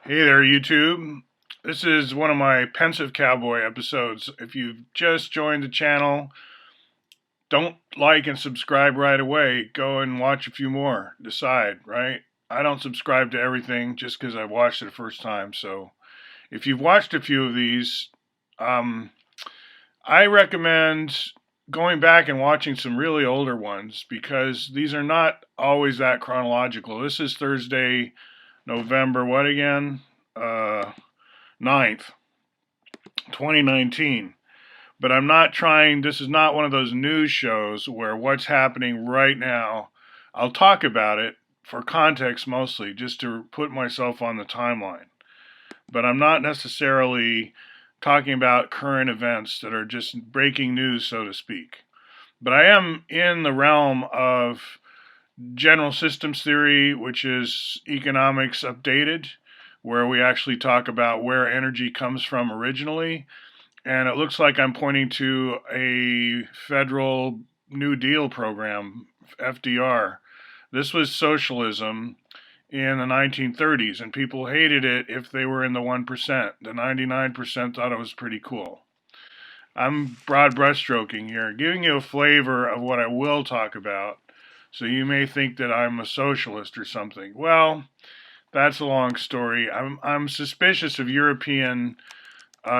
Hey there, YouTube. This is one of my Pensive Cowboy episodes. If you've just joined the channel, don't like and subscribe right away. Go and watch a few more. Decide, right? I don't subscribe to everything just because I watched it the first time. So if you've watched a few of these, um, I recommend going back and watching some really older ones because these are not always that chronological. This is Thursday, November, what again? 9th, 2019. But I'm not trying, this is not one of those news shows where what's happening right now, I'll talk about it for context mostly, just to put myself on the timeline. But I'm not necessarily talking about current events that are just breaking news, so to speak. But I am in the realm of general systems theory, which is economics updated, where we actually talk about where energy comes from originally. And it looks like I'm pointing to a federal New Deal program, FDR. This was socialism in the 1930s, and people hated it if they were in the 1%. The 99% thought it was pretty cool. I'm broad brushstroking here, giving you a flavor of what I will talk about. So you may think that I'm a socialist or something. Well, that's a long story. I'm suspicious of European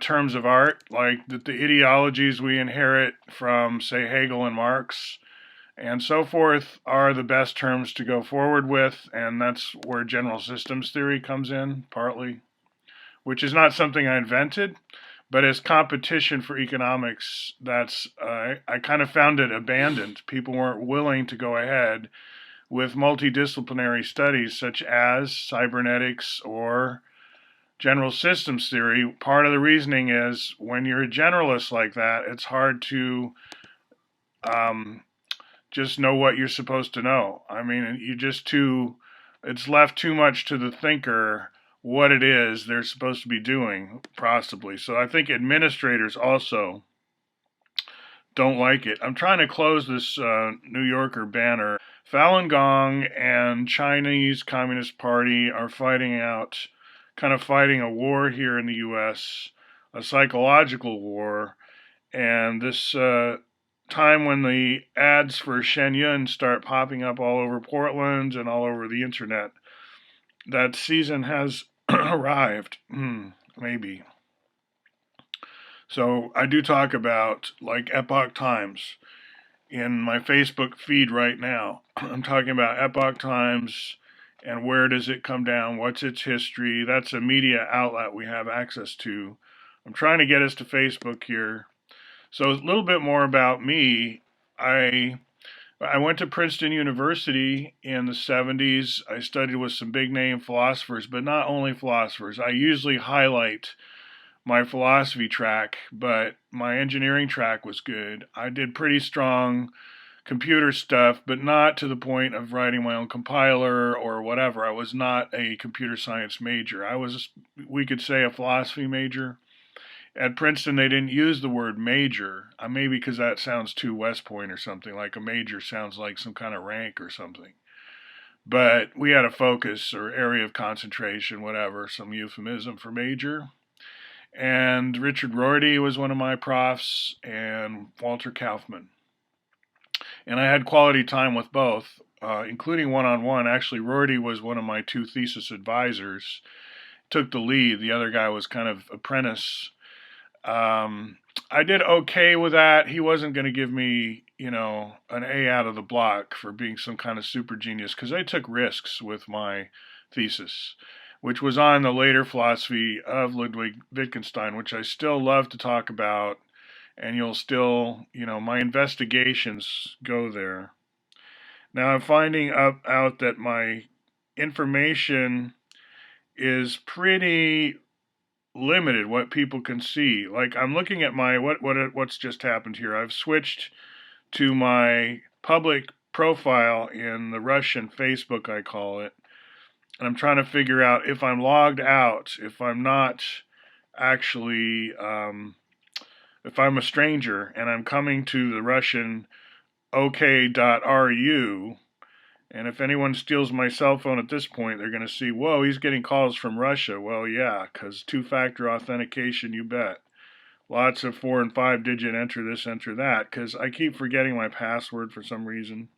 terms of art, like the ideologies we inherit from, say, Hegel and Marx and so forth, are the best terms to go forward with, and that's where general systems theory comes in, partly, which is not something I invented, but as competition for economics, I kind of found it abandoned. People weren't willing to go ahead with multidisciplinary studies such as cybernetics or general systems theory. Part of the reasoning is when you're a generalist like that, it's hard to um, just know what you're supposed to know. I mean, it's left too much to the thinker what it is they're supposed to be doing, possibly. So I think administrators also don't like it. I'm trying to close this New Yorker banner. Falun Gong and Chinese Communist Party are fighting a war here in the U.S., a psychological war, and this time when the ads for Shenyun start popping up all over Portland and all over the internet, that season has arrived. Maybe. So I do talk about like Epoch Times in my Facebook feed right now. I'm talking about Epoch Times and where does it come down? What's its history? That's a media outlet we have access to. I'm trying to get us to Facebook here. So a little bit more about me. I I went to Princeton University in the 70s. I studied with some big name philosophers, but not only philosophers. I usually highlight my philosophy track, but my engineering track was good. I did pretty strong computer stuff, but not to the point of writing my own compiler or whatever. I was not a computer science major. I was, we could say, a philosophy major. At Princeton, they didn't use the word major, maybe because that sounds too West Point or something. Like a major sounds like some kind of rank or something. But we had a focus or area of concentration, whatever, some euphemism for major. And Richard Rorty was one of my profs, and Walter Kaufman. And I had quality time with both, including one on one. Actually, Rorty was one of my two thesis advisors, took the lead. The other guy was kind of apprentice. I did okay with that. He wasn't going to give me, an A out of the block for being some kind of super genius because I took risks with my thesis, which was on the later philosophy of Ludwig Wittgenstein, which I still love to talk about. And you'll still, my investigations go there. Now I'm finding out that my information is pretty limited what people can see. Like I'm looking at my what's just happened here. I've switched to my public profile in the Russian Facebook, I call it, and I'm trying to figure out if I'm logged out, if I'm not actually, if I'm a stranger and I'm coming to the Russian OK.ru, And if anyone steals my cell phone at this point, they're going to see, whoa, he's getting calls from Russia. Well, yeah, because two-factor authentication, you bet. Lots of 4 and 5 digit enter this, enter that, because I keep forgetting my password for some reason.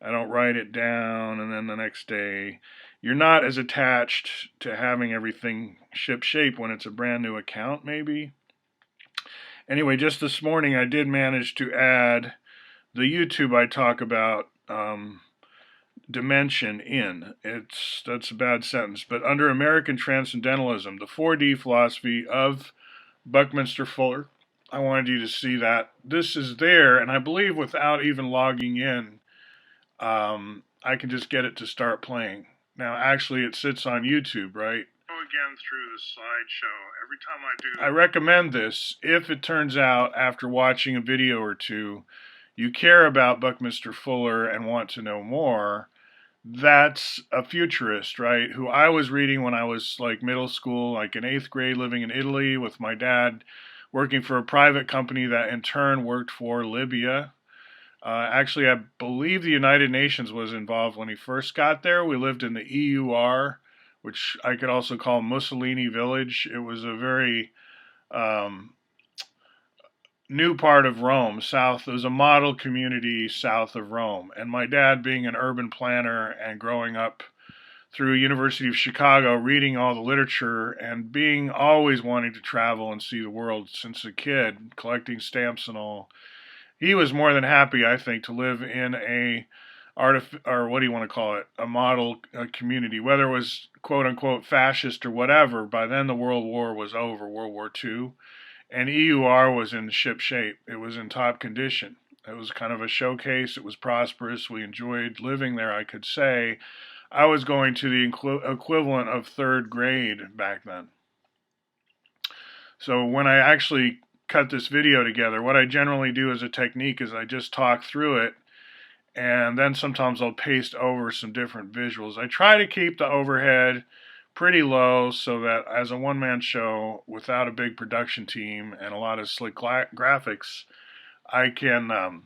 I don't write it down, and then the next day, you're not as attached to having everything ship shape when it's a brand new account, maybe. Anyway, just this morning, I did manage to add the YouTube I talk about dimension in. That's a bad sentence, but under American Transcendentalism, the 4D philosophy of Buckminster Fuller. I wanted you to see that. This is there, and I believe without even logging in, I can just get it to start playing. Now, actually, it sits on YouTube, right? Again through the slideshow. Every time I do, I recommend this if it turns out after watching a video or two, you care about Buckminster Fuller and want to know more. That's a futurist, right? Who I was reading when I was like middle school, like in 8th grade, living in Italy with my dad, working for a private company that in turn worked for Libya. Actually, I believe the United Nations was involved when he first got there. We lived in the EUR, which I could also call Mussolini Village. It was a very new part of Rome, south. It was a model community south of Rome. And my dad, being an urban planner and growing up through University of Chicago, reading all the literature and being always wanting to travel and see the world since a kid, collecting stamps and all, he was more than happy, I think, to live in a or what do you want to call it, a model community, whether it was quote unquote fascist or whatever. By then the World War was over, World War II, and EUR was in ship shape. It was in top condition. It was kind of a showcase. It was prosperous. We enjoyed living there, I could say. I was going to the equivalent of 3rd grade back then. So when I actually cut this video together, what I generally do as a technique is I just talk through it, and then sometimes I'll paste over some different visuals. I try to keep the overhead pretty low so that as a one-man show without a big production team and a lot of slick graphics, I can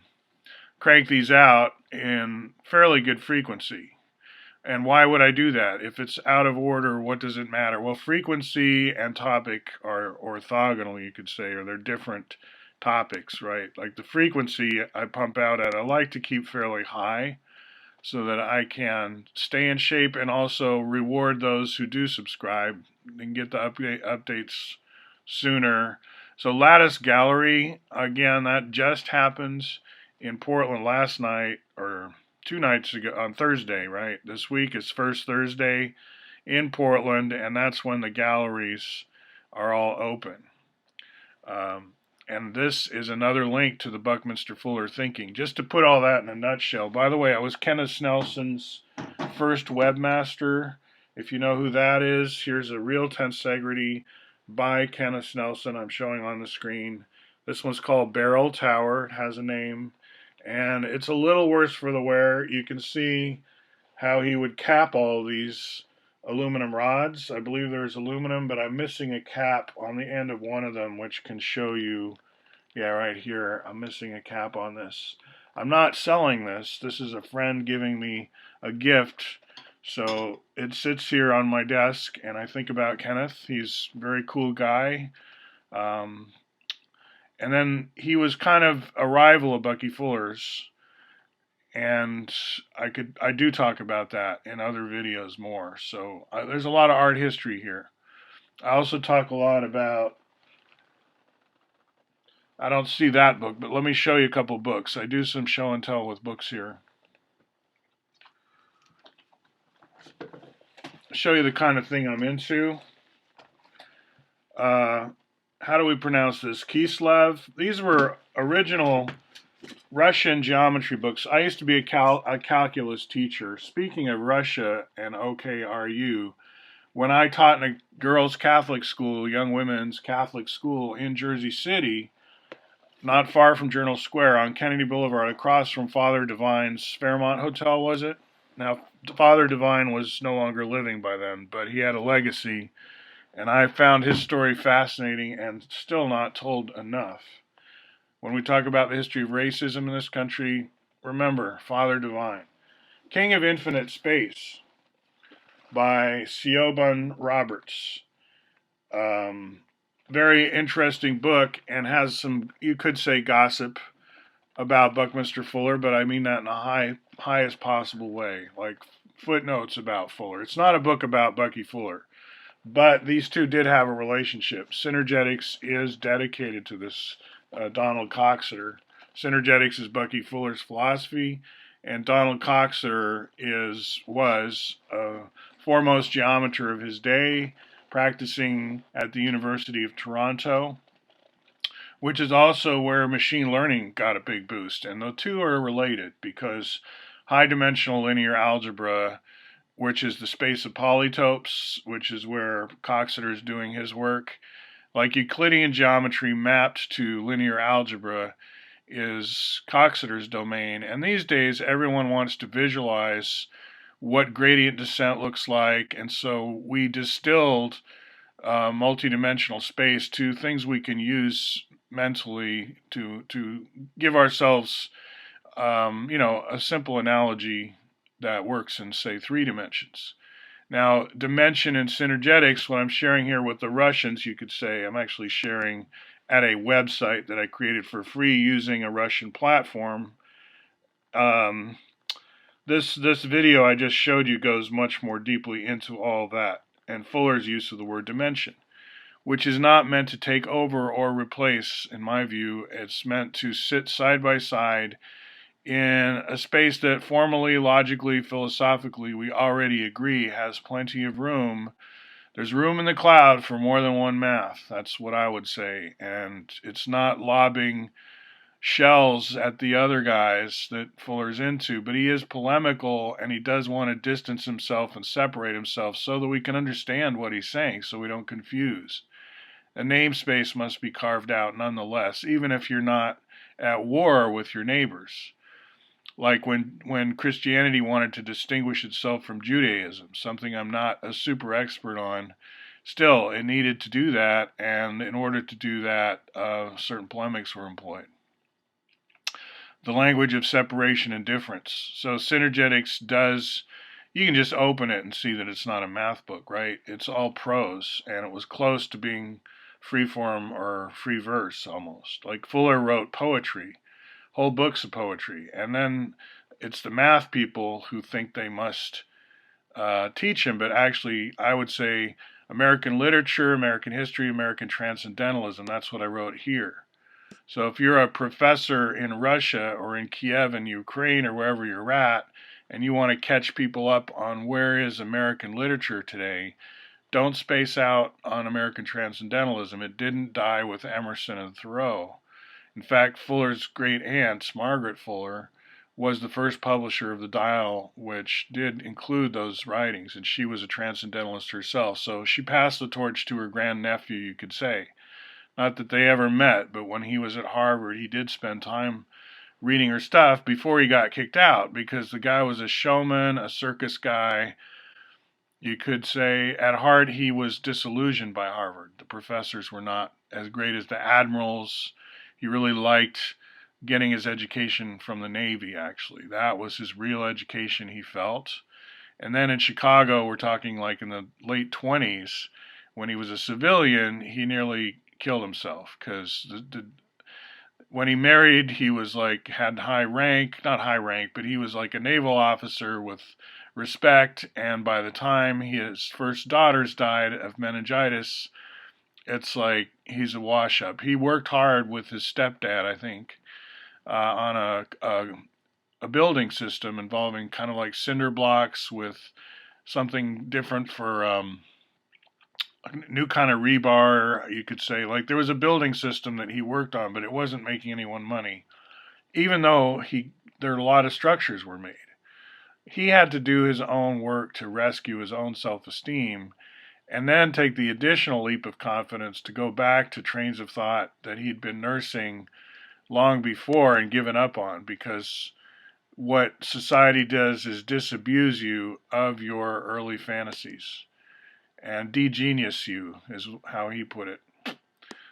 crank these out in fairly good frequency. And why would I do that? If it's out of order, what does it matter? Well, frequency and topic are orthogonal, you could say, or they're different topics, right? Like the frequency I pump out at, I like to keep fairly high so that I can stay in shape and also reward those who do subscribe and get the updates sooner. So Lattice Gallery, again, that just happened in Portland last night, or 2 nights ago, on Thursday, right? This week is first Thursday in Portland, and that's when the galleries are all open. And this is another link to the Buckminster Fuller thinking. Just to put all that in a nutshell. By the way, I was Kenneth Snelson's first webmaster. If you know who that is, here's a Real Tensegrity by Kenneth Snelson I'm showing on the screen. This one's called Barrel Tower. It has a name. And it's a little worse for the wear. You can see how he would cap all these aluminum rods. I believe there's aluminum, but I'm missing a cap on the end of one of them, which can show you, yeah, right here, I'm missing a cap on this. I'm not selling this. This is a friend giving me a gift. So it sits here on my desk, and I think about Kenneth. He's a very cool guy. And then he was kind of a rival of Bucky Fuller's. And I do talk about that in other videos more. So there's a lot of art history here. I also talk a lot about, I don't see that book, but let me show you a couple books. I do some show and tell with books here. Show you the kind of thing I'm into. How do we pronounce this? Kislev. These were original Russian geometry books. I used to be a calculus teacher. Speaking of Russia and OKRU, when I taught in a girls' Catholic school, young women's Catholic school in Jersey City, not far from Journal Square on Kennedy Boulevard, across from Father Divine's Fairmont Hotel, was it? Now, Father Divine was no longer living by then, but he had a legacy, and I found his story fascinating and still not told enough. When we talk about the history of racism in this country, remember Father Divine. King of Infinite Space by Siobhan Roberts. Um, Very interesting book, and has some, you could say, gossip about Buckminster Fuller, but I mean that in the highest possible way, like footnotes about Fuller. It's not a book about Bucky Fuller, but these two did have a relationship. Synergetics is dedicated to this Donald Coxeter. Synergetics is Bucky Fuller's philosophy, and Donald Coxeter was a foremost geometer of his day, practicing at the University of Toronto, which is also where machine learning got a big boost. And the two are related because high dimensional linear algebra, which is the space of polytopes, which is where Coxeter is doing his work, like Euclidean geometry mapped to linear algebra, is Coxeter's domain. And these days, everyone wants to visualize what gradient descent looks like. And so we distilled multidimensional space to things we can use mentally to give ourselves, a simple analogy that works in, say, 3 dimensions. Now, dimension and synergetics, what I'm sharing here with the Russians, you could say I'm actually sharing at a website that I created for free using a Russian platform. Um, this video I just showed you goes much more deeply into all that, and Fuller's use of the word dimension, which is not meant to take over or replace, in my view. It's meant to sit side by side in a space that formally, logically, philosophically, we already agree has plenty of room. There's room in the cloud for more than one math. That's what I would say. And it's not lobbing shells at the other guys that Fuller's into, but he is polemical, and he does want to distance himself and separate himself so that we can understand what he's saying, so we don't confuse. A namespace must be carved out nonetheless, even if you're not at war with your neighbors. Like when Christianity wanted to distinguish itself from Judaism, something I'm not a super expert on, still, it needed to do that, and in order to do that, certain polemics were employed. The language of separation and difference. So synergetics does, you can just open it and see that it's not a math book, right? It's all prose, and it was close to being free form or free verse almost. Like Fuller wrote poetry, whole books of poetry, and then it's the math people who think they must teach him, but actually, I would say American literature, American history, American transcendentalism. That's what I wrote here. So if you're a professor in Russia or in Kiev in Ukraine or wherever you're at, and you want to catch people up on where is American literature today, don't space out on American transcendentalism. It didn't die with Emerson and Thoreau. In fact, Fuller's great aunt, Margaret Fuller, was the first publisher of the Dial, which did include those writings, and she was a transcendentalist herself. So she passed the torch to her grandnephew, you could say. Not that they ever met, but when he was at Harvard, he did spend time reading her stuff before he got kicked out, because the guy was a showman, a circus guy. You could say at heart he was disillusioned by Harvard. The professors were not as great as the admirals. He really liked getting his education from the Navy, actually. That was his real education, he felt. And then in Chicago, we're talking like in the late 20s, when he was a civilian, he nearly killed himself because when he married, he was like, had high rank, not high rank, but he was like a naval officer with respect. And by the time his first daughters died of meningitis, it's like he's a wash up. He worked hard with his stepdad, I think, on a building system involving kind of like cinder blocks with something different for a new kind of rebar, you could say. Like there was a building system that he worked on, but it wasn't making anyone money, even though there a lot of structures were made. He had to do his own work to rescue his own self-esteem, and then take the additional leap of confidence to go back to trains of thought that he'd been nursing long before and given up on, because what society does is disabuse you of your early fantasies and degenius you, is how he put it.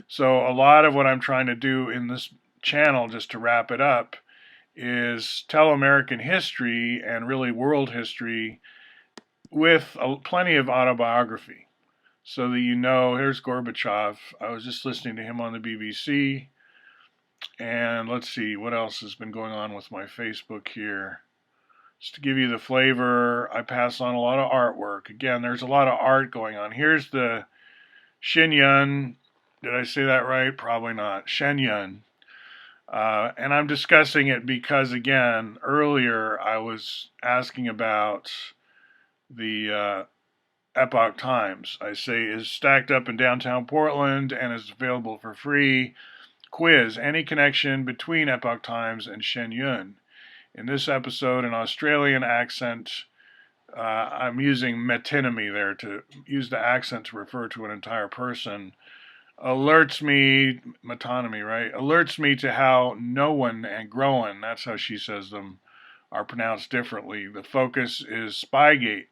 So a lot of what I'm trying to do in this channel, just to wrap it up, is tell American history and really world history with plenty of autobiography so that you know, here's Gorbachev. I was just listening to him on the BBC. And let's see what else has been going on with my Facebook here. Just to give you the flavor, I pass on a lot of artwork. Again, there's a lot of art going on. Here's the Shenyun. Did I say that right? Probably not. Shenyun. And I'm discussing it because, again, earlier I was asking about the Epoch Times. I say is stacked up in downtown Portland and is available for free. Quiz: any connection between Epoch Times and Shenyun? In this episode, an Australian accent. I'm using metonymy there to use the accent to refer to an entire person. Alerts me, metonymy, right? Alerts me to how Noan and Groen, that's how she says them, are pronounced differently. The focus is Spygate,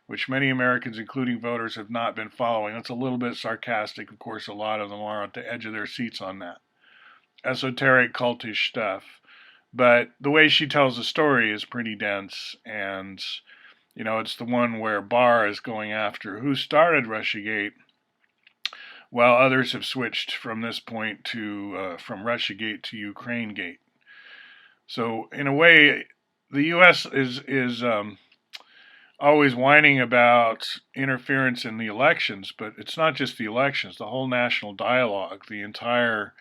which many Americans, including voters, have not been following. That's a little bit sarcastic. Of course, a lot of them are at the edge of their seats on that. Esoteric, cultish stuff. But the way she tells the story is pretty dense, and it's the one where Barr is going after who started Russiagate, while others have switched from this point to from Russiagate to Ukrainegate. So in a way, the U.S. is always whining about interference in the elections, but it's not just the elections. The whole national dialogue, the entire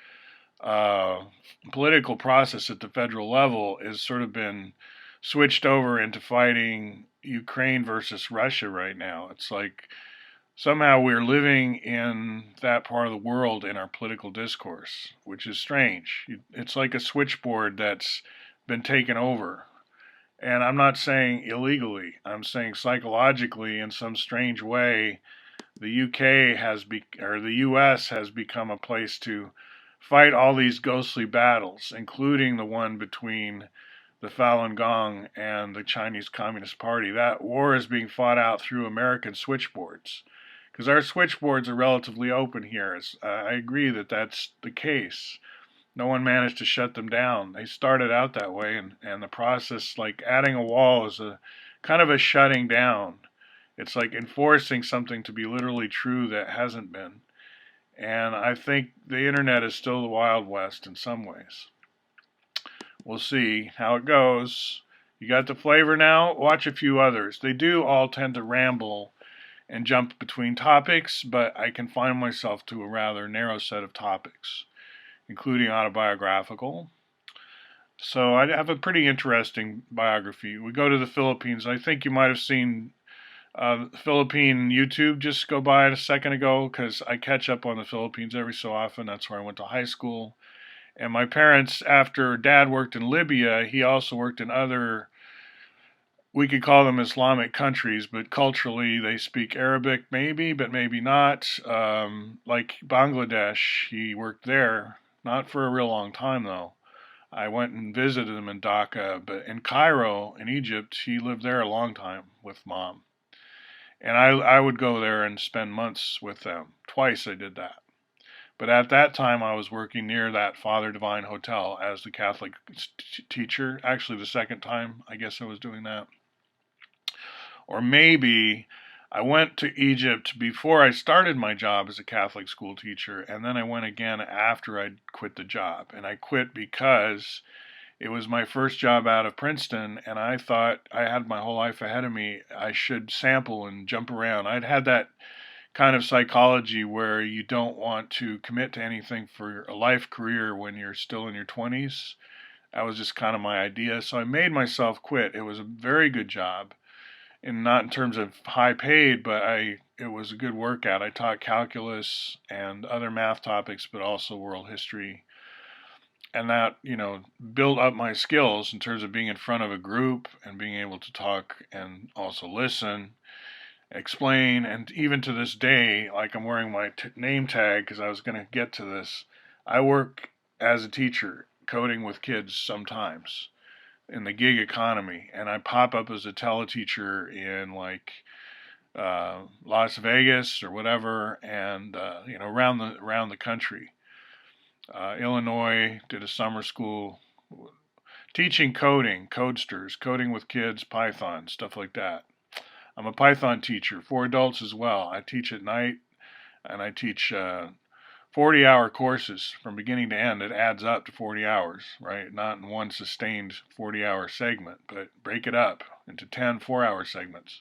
political process at the federal level has sort of been switched over into fighting Ukraine versus Russia right now. It's like somehow we're living in that part of the world in our political discourse, which is strange. It's like a switchboard that's been taken over. And I'm not saying illegally. I'm saying psychologically, in some strange way, the UK or the US has become a place to fight all these ghostly battles, including the one between the Falun Gong and the Chinese Communist Party. That war is being fought out through American switchboards, because our switchboards are relatively open here. I agree that that's the case. No one managed to shut them down. They started out that way, and the process, like adding a wall, is a kind of a shutting down. It's like enforcing something to be literally true that hasn't been. And I think the internet is still the Wild West in some ways. We'll see how it goes. You got the flavor now? Watch a few others. They do all tend to ramble and jump between topics, but I confine myself to a rather narrow set of topics, including autobiographical. So I have a pretty interesting biography. We go to the Philippines. I think you might have seen Philippine YouTube just go by a second ago, because I catch up on the Philippines every so often. That's where I went to high school. And my parents, after Dad worked in Libya, he also worked in other, we could call them Islamic countries, but culturally they speak Arabic maybe, but maybe not. Like Bangladesh, he worked there, not for a real long time though. I went and visited him in Dhaka, but in Cairo, in Egypt, he lived there a long time with Mom. And I would go there and spend months with them. Twice I did that. But at that time, I was working near that Father Divine Hotel as the Catholic teacher. Actually, the second time, I guess I was doing that. Or maybe I went to Egypt before I started my job as a Catholic school teacher, and then I went again after I'd quit the job. And I quit because it was my first job out of Princeton, and I thought I had my whole life ahead of me. I should sample and jump around. I'd had that kind of psychology where you don't want to commit to anything for a life career when you're still in your 20s. That was just kind of my idea. So I made myself quit. It was a very good job, and not in terms of high paid, but it was a good workout. I taught calculus and other math topics, but also world history. And that, built up my skills in terms of being in front of a group and being able to talk and also listen, explain, and even to this day, like I'm wearing my name tag because I was going to get to this. I work as a teacher, coding with kids sometimes in the gig economy, and I pop up as a teleteacher in like Las Vegas or whatever, and around the country. Illinois, did a summer school, teaching coding, codesters, coding with kids, Python, stuff like that. I'm a Python teacher for adults as well. I teach at night, and I teach 40-hour courses from beginning to end. It adds up to 40 hours, right? Not in one sustained 40-hour segment, but break it up into 10 4-hour segments.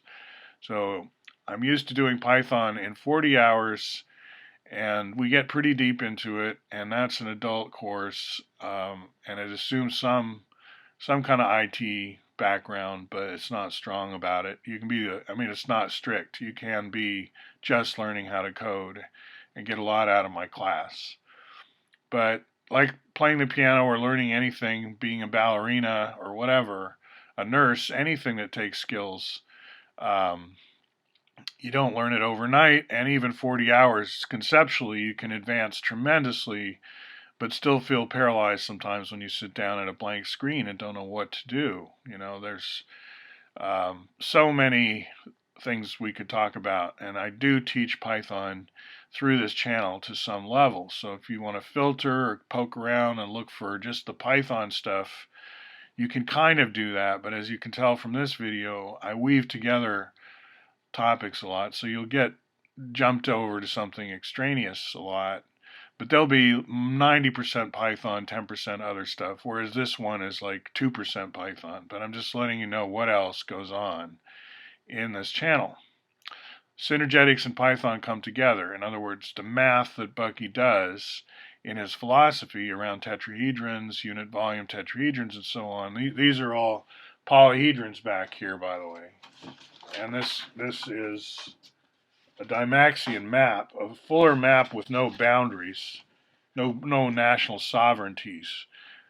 So I'm used to doing Python in 40 hours, and we get pretty deep into it, and that's an adult course, and it assumes some kind of IT background, but it's not strong about it. You can be, I mean, it's not strict. You can be just learning how to code and get a lot out of my class. But like playing the piano or learning anything, being a ballerina or whatever, a nurse, anything that takes skills, um, you don't learn it overnight, and even 40 hours conceptually, you can advance tremendously, but still feel paralyzed sometimes when you sit down at a blank screen and don't know what to do. You know, there's so many things we could talk about, and I do teach Python through this channel to some level. So if you want to filter or poke around and look for just the Python stuff, you can kind of do that, but as you can tell from this video, I weave together topics a lot, so you'll get jumped over to something extraneous a lot, but there'll be 90% Python, 10% other stuff, whereas this one is like 2% Python. But I'm just letting you know what else goes on in this channel. Synergetics and Python come together. In other words, the math that Bucky does in his philosophy around tetrahedrons, unit volume tetrahedrons, and so on. These are all polyhedrons back here, by the way. And this is a Dymaxion map, a Fuller map with no boundaries, no national sovereignties,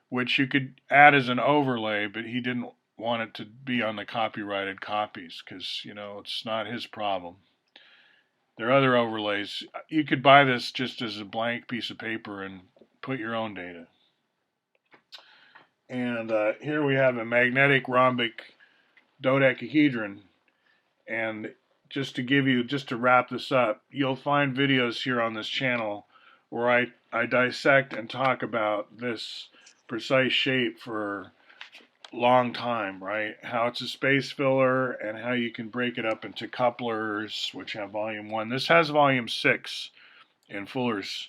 which you could add as an overlay, but he didn't want it to be on the copyrighted copies because, you know, it's not his problem. There are other overlays. You could buy this just as a blank piece of paper and put your own data. And here we have a magnetic rhombic dodecahedron. And just to wrap this up, you'll find videos here on this channel where I dissect and talk about this precise shape for a long time, right? How it's a space filler and how you can break it up into couplers, which have volume 1. This has volume 6 in Fuller's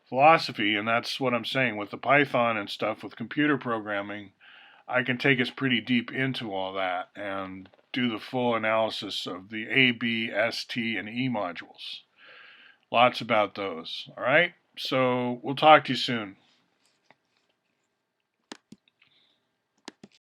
philosophy, and that's what I'm saying. With the Python and stuff, with computer programming, I can take us pretty deep into all that and do the full analysis of the A, B, S, T, and E modules. Lots about those. All right? So we'll talk to you soon.